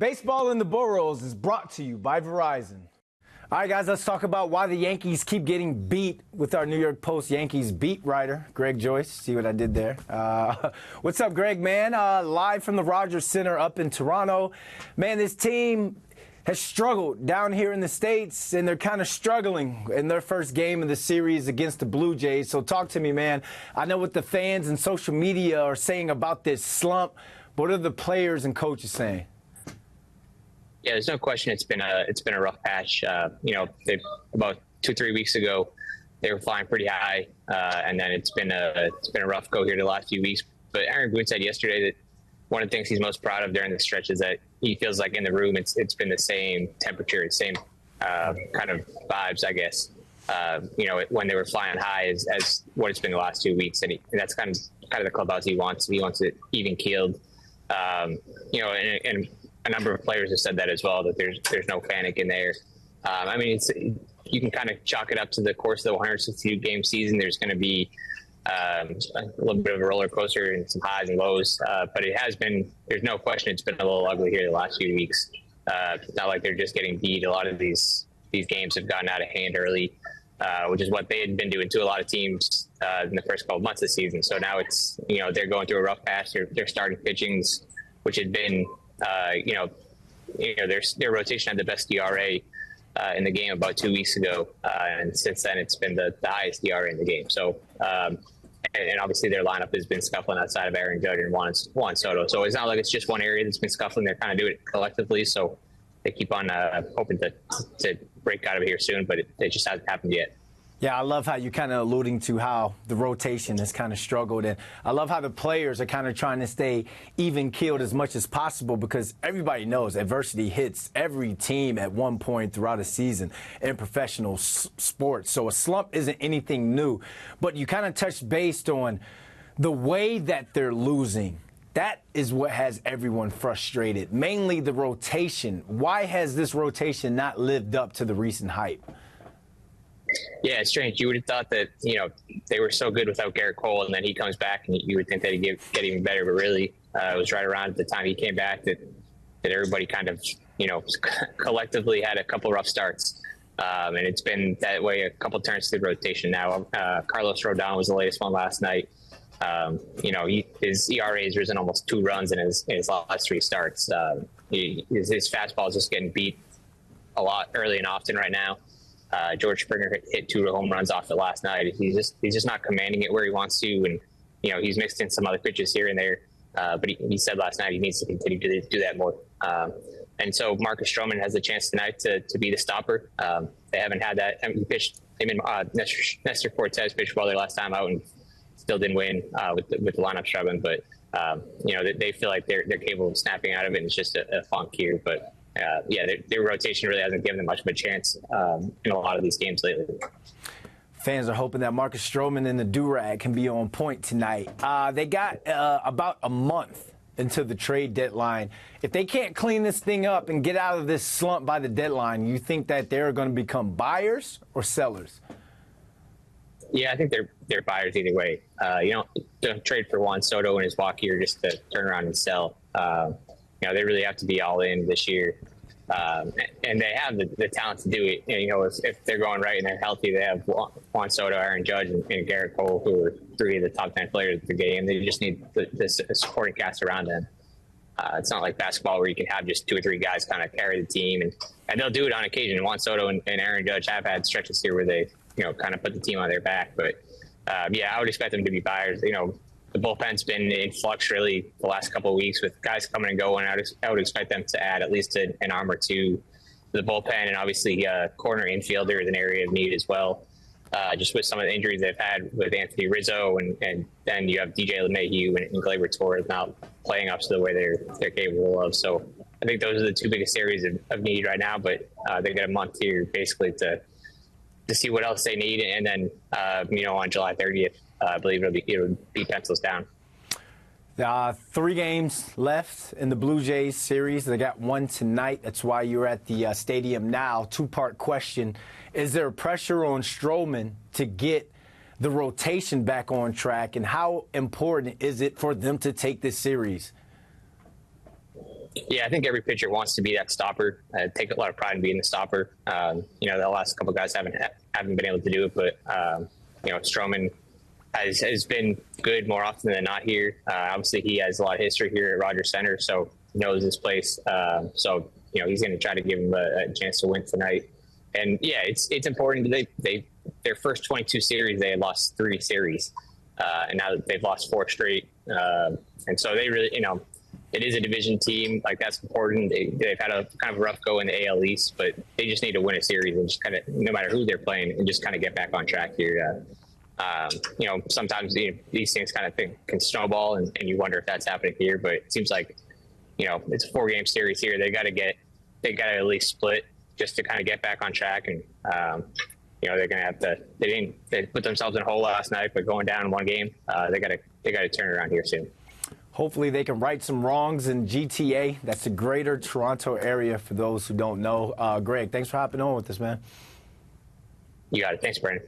Baseball in the Boroughs is brought to you by Verizon. All right, guys, let's talk about why the Yankees keep getting beat with our New York Post Yankees beat writer, Greg Joyce. See what I did there? What's up, Greg, man? Live from the Rogers Center up in Toronto. Man, this team has struggled down here in the States, and they're kind of struggling in their first game of the series against the Blue Jays. So talk to me, man. I know what the fans and social media are saying about this slump. What are the players and coaches saying? Yeah, there's no question it's been a rough patch. About 2-3 weeks ago, they were flying pretty high, and then it's been a rough go here the last few weeks. But Aaron Boone said yesterday that one of the things he's most proud of during the stretch is that he feels like in the room it's been the same temperature, the same kind of vibes, I guess. When they were flying high as what it's been the last 2 weeks, and that's kind of the clubhouse he wants. He wants it even keeled. And a number of players have said that as well, that there's no panic in there. You can kind of chalk it up to the course of the 162-game season. There's going to be a little bit of a roller coaster and some highs and lows, but there's no question it's been a little ugly here the last few weeks. It's not like they're just getting beat. A lot of these games have gotten out of hand early, which is what they had been doing to a lot of teams in the first couple of months of the season. So now it's, they're going through a rough patch. They're starting pitchings, which had been, their rotation had the best ERA in the game about 2 weeks ago, and since then it's been the highest ERA in the game. So, and obviously their lineup has been scuffling outside of Aaron Judge and Juan Soto. So it's not like it's just one area that's been scuffling. They're kind of doing it collectively. So they keep on hoping to break out of here soon, but it just hasn't happened yet. Yeah, I love how you're kind of alluding to how the rotation has kind of struggled. And I love how the players are kind of trying to stay even-keeled as much as possible, because everybody knows adversity hits every team at one point throughout a season in professional sports. So a slump isn't anything new. But you kind of touched based on the way that they're losing. That is what has everyone frustrated, mainly the rotation. Why has this rotation not lived up to the recent hype? Yeah, it's strange. You would have thought that, they were so good without Garrett Cole, and then he comes back and you would think that he'd get even better. But really, it was right around at the time he came back that everybody kind of, collectively had a couple rough starts. And it's been that way a couple turns to the rotation now. Carlos Rodon was the latest one last night. His ERA has risen almost 2 runs in his last 3 starts. His fastball is just getting beat a lot early and often right now. George Springer hit 2 home runs off it last night. He's just not commanding it where he wants to, and he's mixed in some other pitches here and there. But he said last night he needs to continue to do that more. And so Marcus Stroman has the chance tonight to be the stopper. They haven't had that. He pitched. Nestor Cortez pitched well their last time out and still didn't win with the lineup struggling. But they feel like they're capable of snapping out of it. And it's just a funk here, but. Their rotation really hasn't given them much of a chance in a lot of these games lately. Fans are hoping that Marcus Stroman and the Durag can be on point tonight. They got about a month into the trade deadline. If they can't clean this thing up and get out of this slump by the deadline, you think that they're going to become buyers or sellers? Yeah, I think they're buyers either way. Don't trade for Juan Soto and his walk here just to turn around and sell. They really have to be all in this year. And they have the talent to do it. If they're going right and they're healthy, they have Juan Soto, Aaron Judge, and Garrett Cole, who are 3 of the top 10 players of the game. They just need the supporting cast around them. It's not like basketball where you can have just 2 or 3 guys kind of carry the team. And they'll do it on occasion. Juan Soto and Aaron Judge have had stretches here where they, kind of put the team on their back. But, I would expect them to be buyers. The bullpen's been in flux really the last couple of weeks with guys coming and going. I would expect them to add at least an arm or 2 to the bullpen, and obviously corner infielder is an area of need as well. Just with some of the injuries they've had with Anthony Rizzo, and then you have DJ LeMahieu and Gleyber Torres now playing up to the way they're capable of. So I think those are the 2 biggest areas of need right now. But they get a month here basically to see what else they need, and then on July 30th. I believe it'll be pencils down. 3 games left in the Blue Jays series. They got 1 tonight. That's why you're at the stadium now. 2-part question. Is there pressure on Stroman to get the rotation back on track, and how important is it for them to take this series? Yeah, I think every pitcher wants to be that stopper. Take a lot of pride in being the stopper. The last couple of guys haven't been able to do it, but Stroman has been good more often than not here. Obviously, he has a lot of history here at Rogers Center, so knows his place. He's going to try to give him a chance to win tonight. And yeah, it's important. Their first 22 series, they had lost 3 series, and now they've lost 4 straight. And so they really, it is a division team. Like, that's important. They've had a kind of a rough go in the AL East, but they just need to win a series and just kind of, no matter who they're playing, and just kind of get back on track here. Sometimes these things kind of can snowball, and you wonder if that's happening here. But it seems like, it's a 4-game series here. They got to at least split just to kind of get back on track. And they're going to have to. They put themselves in a hole last night, but going down in 1 game, they got to turn around here soon. Hopefully they can right some wrongs in GTA. That's the Greater Toronto Area for those who don't know. Greg, thanks for hopping on with us, man. You got it. Thanks, Brandon.